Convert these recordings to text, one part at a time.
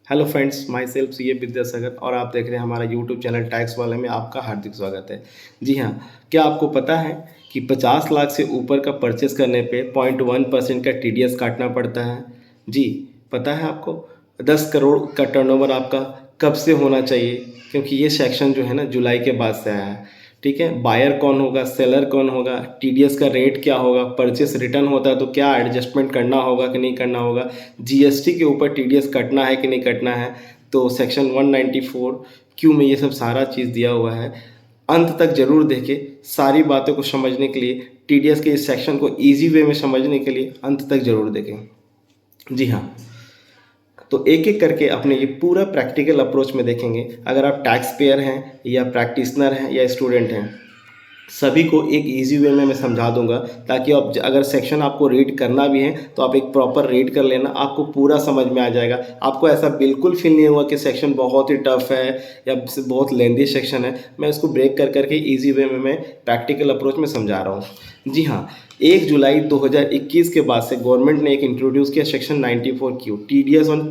Hello friends, my self सी ए विद्यासागर और आप देख रहे हैं हमारा यूट्यूब चैनल टैक्स वाले में आपका हार्दिक स्वागत है। जी हाँ, क्या आपको पता है कि 50 लाख से ऊपर का परचेस करने पे 0.1% का टीडीएस काटना पड़ता है। जी, पता है आपको 10 करोड़ का टर्नओवर आपका कब से होना चाहिए, क्योंकि ये सेक्शन जो है ना जुलाई के बाद से आया है। ठीक है, बायर कौन होगा, सेलर कौन होगा, टीडीएस का रेट क्या होगा, परचेस रिटर्न होता है तो क्या एडजस्टमेंट करना होगा कि नहीं करना होगा, जीएसटी के ऊपर टीडीएस कटना है कि नहीं कटना है। तो सेक्शन 194 क्यू में ये सब सारा चीज़ दिया हुआ है। अंत तक जरूर देखें, सारी बातों को समझने के लिए, टीडीएस के इस सेक्शन को ईजी वे में समझने के लिए अंत तक जरूर देखें। जी हाँ, तो एक एक करके अपने ये पूरा प्रैक्टिकल अप्रोच में देखेंगे। अगर आप टैक्स पेयर हैं या प्रैक्टिशनर हैं या स्टूडेंट हैं, सभी को एक इजी वे में मैं समझा दूंगा, ताकि आप अगर सेक्शन आपको रीड करना भी है तो आप एक प्रॉपर रीड कर लेना, आपको पूरा समझ में आ जाएगा। आपको ऐसा बिल्कुल फील नहीं हुआ कि सेक्शन बहुत ही टफ है या बहुत लेंदी सेक्शन है। मैं इसको ब्रेक कर करके इजी वे में मैं प्रैक्टिकल अप्रोच में समझा रहा हूँ। जी हाँ, 1 जुलाई 2021 के बाद से गवर्नमेंट ने एक इंट्रोड्यूस किया section 94 Q, TDS on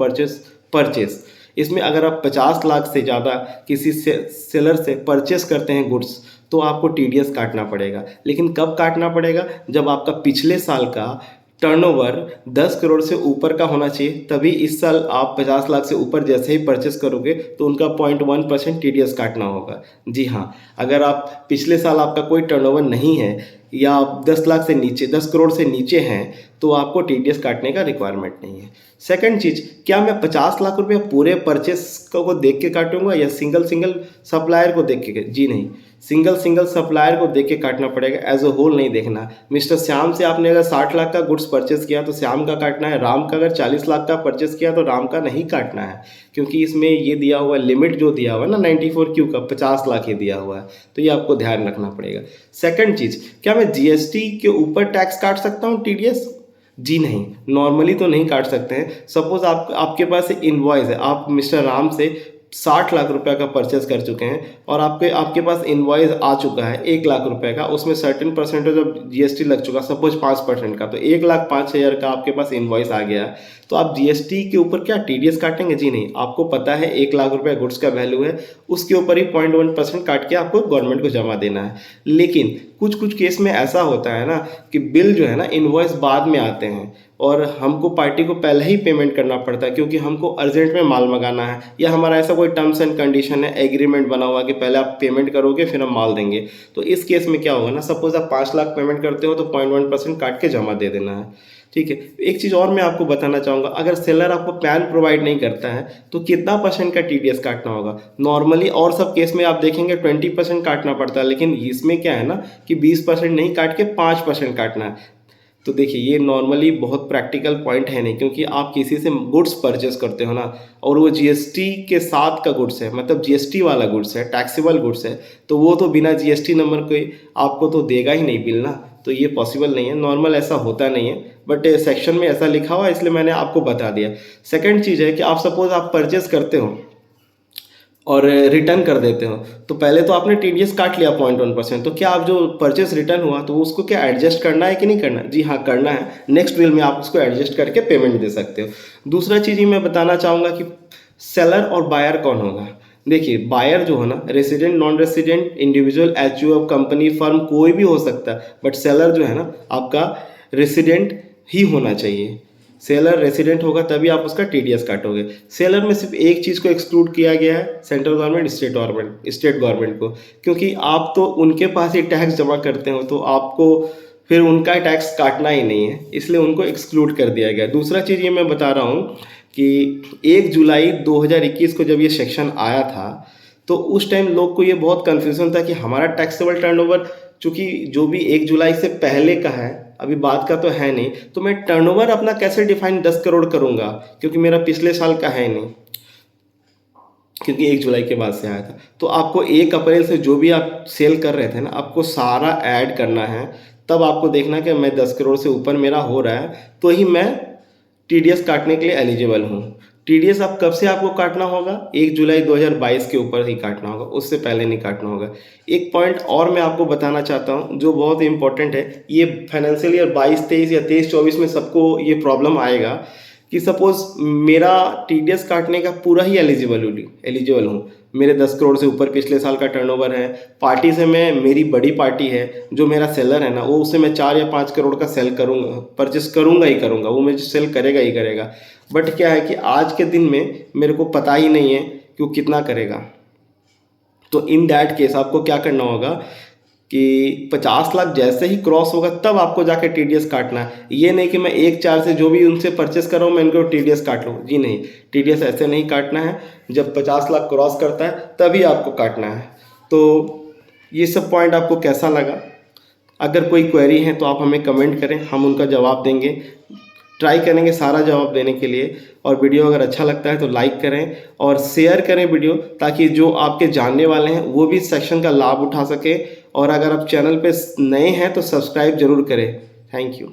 purchase. इसमें अगर आप 50 लाख से ज़्यादा किसी सेलर से परचेस करते हैं गुड्स, तो आपको टीडीएस काटना पड़ेगा। लेकिन कब काटना पड़ेगा? जब आपका पिछले साल का टर्नओवर 10 करोड़ से ऊपर का होना चाहिए, तभी इस साल आप 50 लाख से ऊपर जैसे ही परचेस करोगे तो उनका 0.1% टीडीएस काटना होगा। जी हाँ, अगर आप पिछले साल आपका कोई टर्नओवर नहीं है या आप 10 लाख से नीचे, 10 करोड़ से नीचे हैं, तो आपको टीडीएस काटने का रिक्वायरमेंट नहीं है। सेकंड चीज़, क्या मैं 50 लाख रुपए पूरे परचेस को देख के काटूंगा या सिंगल सिंगल सप्लायर को देख के? जी नहीं, सिंगल सिंगल सप्लायर को देख के काटना पड़ेगा, एज अ होल नहीं देखना। मिस्टर श्याम से आपने अगर 60 लाख का गुड्स परचेस किया तो श्याम का काटना है, राम का अगर 40 लाख का परचेस किया तो राम का नहीं काटना है, क्योंकि इसमें ये दिया हुआ लिमिट जो दिया हुआ है ना 94 क्यू का 50 लाख ही दिया हुआ है, तो ये आपको ध्यान रखना पड़ेगा। सेकंड चीज़, क्या मैं जीएसटी के ऊपर टैक्स काट सकता हूँ टीडीएस? जी नहीं, नॉर्मली तो नहीं काट सकते हैं। सपोज आपके पास इनवॉइस है, आप मिस्टर राम से 60 लाख रुपए का परचेस कर चुके हैं और आपके पास इनवॉइस आ चुका है 1 लाख रुपए का, उसमें सर्टेन परसेंटेज ऑफ जीएसटी लग चुका, सपोज 5% का, तो 1,05,000 का आपके पास इनवॉइस आ गया। तो आप जीएसटी के ऊपर क्या टीडीएस काटेंगे? जी नहीं, आपको पता है 1 लाख रुपए गुड्स का वैल्यू है, उसके ऊपर ही 0.1% काट के आपको गवर्नमेंट को जमा देना है। लेकिन कुछ कुछ केस में ऐसा होता है ना कि बिल जो है ना, इनवॉइस बाद में आते हैं और हमको पार्टी को पहले ही पेमेंट करना पड़ता है, क्योंकि हमको अर्जेंट में माल मंगाना है, या हमारा ऐसा कोई टर्म्स एंड कंडीशन है, एग्रीमेंट बना हुआ कि पहले आप पेमेंट करोगे फिर हम माल देंगे। तो इस केस में क्या होगा ना, सपोज आप 5 लाख पेमेंट करते हो तो 0.1% काट के जमा दे देना है। ठीक है, एक चीज़ और मैं आपको बताना चाहूँगा, अगर सेलर आपको पैन प्रोवाइड नहीं करता है तो कितना परसेंट का टीडीएस काटना होगा? नॉर्मली और सब केस में आप देखेंगे 20% काटना पड़ता है, लेकिन इसमें क्या है ना कि 20% नहीं काट के 5% काटना है। तो देखिए, ये नॉर्मली बहुत प्रैक्टिकल पॉइंट है नहीं, क्योंकि आप किसी से गुड्स परचेस करते हो ना, और वो जीएसटी के साथ का गुड्स है, मतलब जीएसटी वाला गुड्स है, टैक्सेबल गुड्स है, तो वो तो बिना जीएसटी नंबर के आपको तो देगा ही नहीं बिल ना, तो ये पॉसिबल नहीं है। नॉर्मल ऐसा होता नहीं है, बट सेक्शन में ऐसा लिखा हुआ है इसलिए मैंने आपको बता दिया। सेकेंड चीज़ है कि आप सपोज आप परचेस करते हो और रिटर्न कर देते हो, तो पहले तो आपने टीडीएस काट लिया 0.1%, तो क्या आप जो परचेस रिटर्न हुआ तो उसको क्या एडजस्ट करना है कि नहीं करना? जी हाँ, करना है। नेक्स्ट बिल में आप उसको एडजस्ट करके पेमेंट दे सकते हो। दूसरा चीज़ ही मैं बताना चाहूँगा कि सेलर और बायर कौन होगा। देखिए, बायर जो है ना, resident, non resident, individual, HUF, company, firm, कोई भी हो सकता है, बट सेलर जो है ना आपका रेसिडेंट ही होना चाहिए। सेलर रेसिडेंट होगा तभी आप उसका टीडीएस काटोगे। सेलर में सिर्फ एक चीज़ को एक्सक्लूड किया गया है, सेंट्रल गवर्नमेंट, स्टेट गवर्नमेंट को, क्योंकि आप तो उनके पास ही टैक्स जमा करते हो तो आपको फिर उनका टैक्स काटना ही नहीं है, इसलिए उनको एक्सक्लूड कर दिया गया। दूसरा चीज़ ये मैं बता रहा हूँ कि 1 जुलाई 2021 को जब ये सेक्शन आया था तो उस टाइम लोग को ये बहुत कन्फ्यूज़न था कि हमारा टैक्सेबल टर्नओवर, चूँकि जो भी 1 जुलाई से पहले का है, अभी बात का तो है नहीं, तो मैं टर्नओवर अपना कैसे डिफाइन 10 करोड़ करूँगा, क्योंकि मेरा पिछले साल का है नहीं, क्योंकि 1 जुलाई के बाद से आया था। तो आपको 1 अप्रैल से जो भी आप सेल कर रहे थे ना, आपको सारा ऐड करना है, तब आपको देखना कि मैं 10 करोड़ से ऊपर मेरा हो रहा है तो ही मैं टीडीएस काटने के लिए एलिजिबल हूँ। टीडीएस आप कब से आपको काटना होगा? 1 जुलाई 2022 के ऊपर ही काटना होगा, उससे पहले नहीं काटना होगा। एक पॉइंट और मैं आपको बताना चाहता हूँ जो बहुत इंपॉर्टेंट है, ये फाइनेंशियल ईयर 22-23 या 23-24 में सबको ये प्रॉब्लम आएगा कि सपोज़ मेरा TDS काटने का पूरा ही एलिजिबल हूँ, मेरे 10 करोड़ से ऊपर पिछले साल का टर्नओवर है, पार्टी से मेरी बड़ी पार्टी है, जो मेरा सेलर है ना, वो उससे मैं 4 या 5 करोड़ का सेल करूँगा, परचेस करूँगा ही करूँगा, वो मुझे सेल करेगा ही करेगा। बट क्या है कि आज के दिन में मेरे को पता ही नहीं है कि वो कितना करेगा। तो इन दैट केस आपको क्या करना होगा कि 50 लाख जैसे ही क्रॉस होगा तब आपको जाके TDS काटना है। ये नहीं कि मैं 1-4 से जो भी उनसे परचेस कर रहा हूँ मैं इनको TDS काट लूँ, जी नहीं, TDS ऐसे नहीं काटना है। जब 50 लाख क्रॉस करता है तभी आपको काटना है। तो ये सब पॉइंट आपको कैसा लगा? अगर कोई क्वेरी है तो आप हमें कमेंट करें, हम उनका जवाब देंगे, ट्राई करेंगे सारा जवाब देने के लिए। और वीडियो अगर अच्छा लगता है तो लाइक करें और शेयर करें वीडियो, ताकि जो आपके जानने वाले हैं वो भी सेक्शन का लाभ उठा सके। और अगर आप चैनल पे नए हैं तो सब्सक्राइब जरूर करें। Thank you.